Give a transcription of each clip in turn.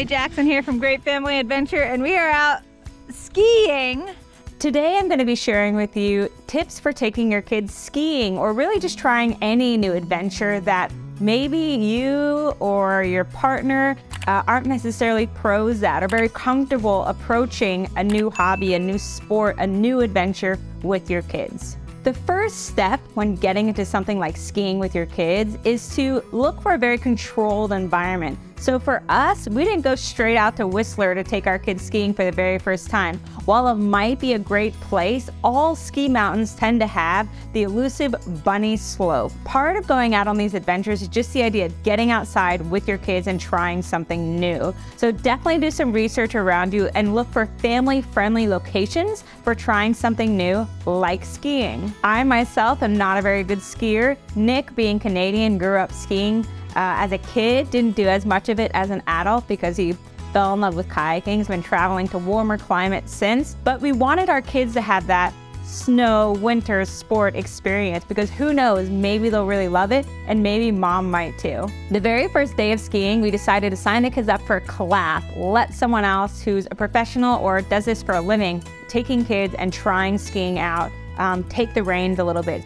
Allie Jackson here from Great Family Adventure, and we are out skiing. Today I'm going to be sharing with you tips for taking your kids skiing, or really just trying any new adventure that maybe you or your partner aren't necessarily pros at, or very comfortable approaching a new hobby, a new sport, a new adventure with your kids. The first step when getting into something like skiing with your kids is to look for a very controlled environment. So for us, we didn't go straight out to Whistler to take our kids skiing for the very first time. While it might be a great place, all ski mountains tend to have the elusive bunny slope. Part of going out on these adventures is just the idea of getting outside with your kids and trying something new. So definitely do some research around you and look for family-friendly locations for trying something new like skiing. I myself am not a very good skier. Nick, being Canadian, grew up skiing as a kid, didn't do as much of it as an adult because he fell in love with kayaking. He's been traveling to warmer climates since, but we wanted our kids to have that snow, winter sport experience because who knows, maybe they'll really love it and maybe mom might too. The very first day of skiing, we decided to sign the kids up for a class, let someone else who's a professional or does this for a living, taking kids and trying skiing out, take the reins a little bit.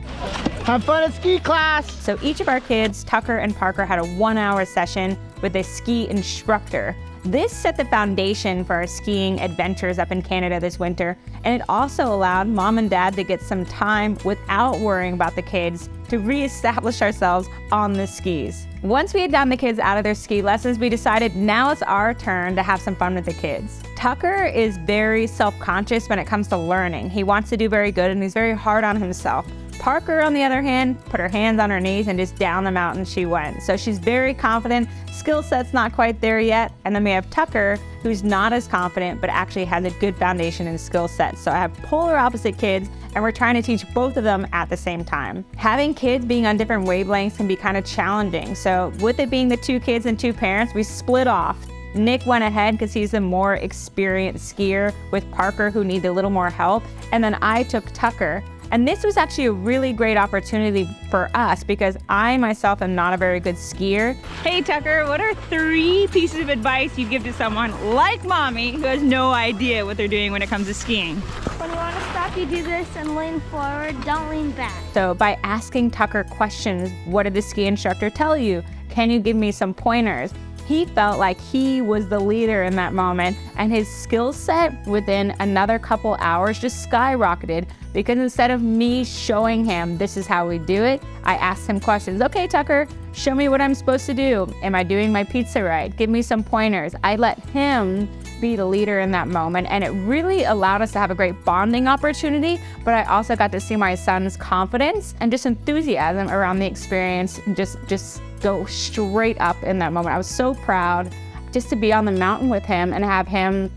Have fun at ski class! So each of our kids, Tucker and Parker, had a 1-hour session with a ski instructor. This set the foundation for our skiing adventures up in Canada this winter, and it also allowed mom and dad to get some time without worrying about the kids to reestablish ourselves on the skis. Once we had gotten the kids out of their ski lessons, we decided now it's our turn to have some fun with the kids. Tucker is very self-conscious when it comes to learning. He wants to do very good and he's very hard on himself. Parker, on the other hand, put her hands on her knees and just down the mountain she went. So she's very confident, skill set's not quite there yet. And then we have Tucker, who's not as confident, but actually has a good foundation and skill set. So I have polar opposite kids, and we're trying to teach both of them at the same time. Having kids being on different wavelengths can be kind of challenging. So with it being the 2 kids and 2 parents, we split off. Nick went ahead because he's a more experienced skier, with Parker, who needed a little more help. And then I took Tucker. And this was actually a really great opportunity for us because I myself am not a very good skier. Hey Tucker, what are 3 pieces of advice you give to someone like mommy who has no idea what they're doing when it comes to skiing? When you want to stop, you do this and lean forward, don't lean back. So by asking Tucker questions, what did the ski instructor tell you? Can you give me some pointers? He felt like he was the leader in that moment, and his skill set within another couple hours just skyrocketed because instead of me showing him this is how we do it, I asked him questions. Okay, Tucker, show me what I'm supposed to do. Am I doing my pizza right? Give me some pointers. I let him be the leader in that moment, and it really allowed us to have a great bonding opportunity, but I also got to see my son's confidence and just enthusiasm around the experience and just go straight up in that moment. I was so proud just to be on the mountain with him and have him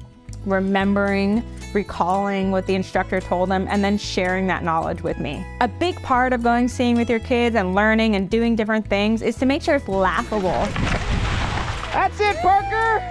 recalling what the instructor told him and then sharing that knowledge with me. A big part of going skiing with your kids and learning and doing different things is to make sure it's laughable. That's it, Parker!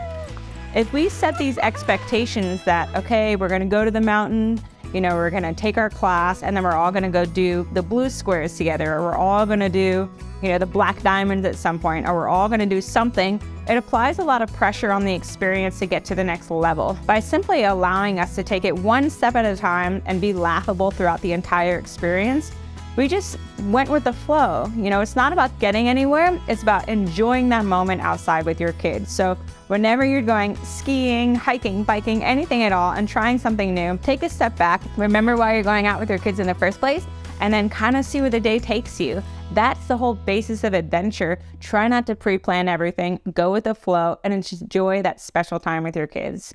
If we set these expectations that, okay, we're gonna go to the mountain, we're gonna take our class and then we're all gonna go do the blue squares together, or we're all gonna do, the black diamonds at some point, or we're all gonna do something, it applies a lot of pressure on the experience to get to the next level. By simply allowing us to take it one step at a time and be laughable throughout the entire experience, we just went with the flow. It's not about getting anywhere, it's about enjoying that moment outside with your kids. So whenever you're going skiing, hiking, biking, anything at all, and trying something new, take a step back, remember why you're going out with your kids in the first place, and then kind of see where the day takes you. That's the whole basis of adventure. Try not to pre-plan everything, go with the flow, and enjoy that special time with your kids.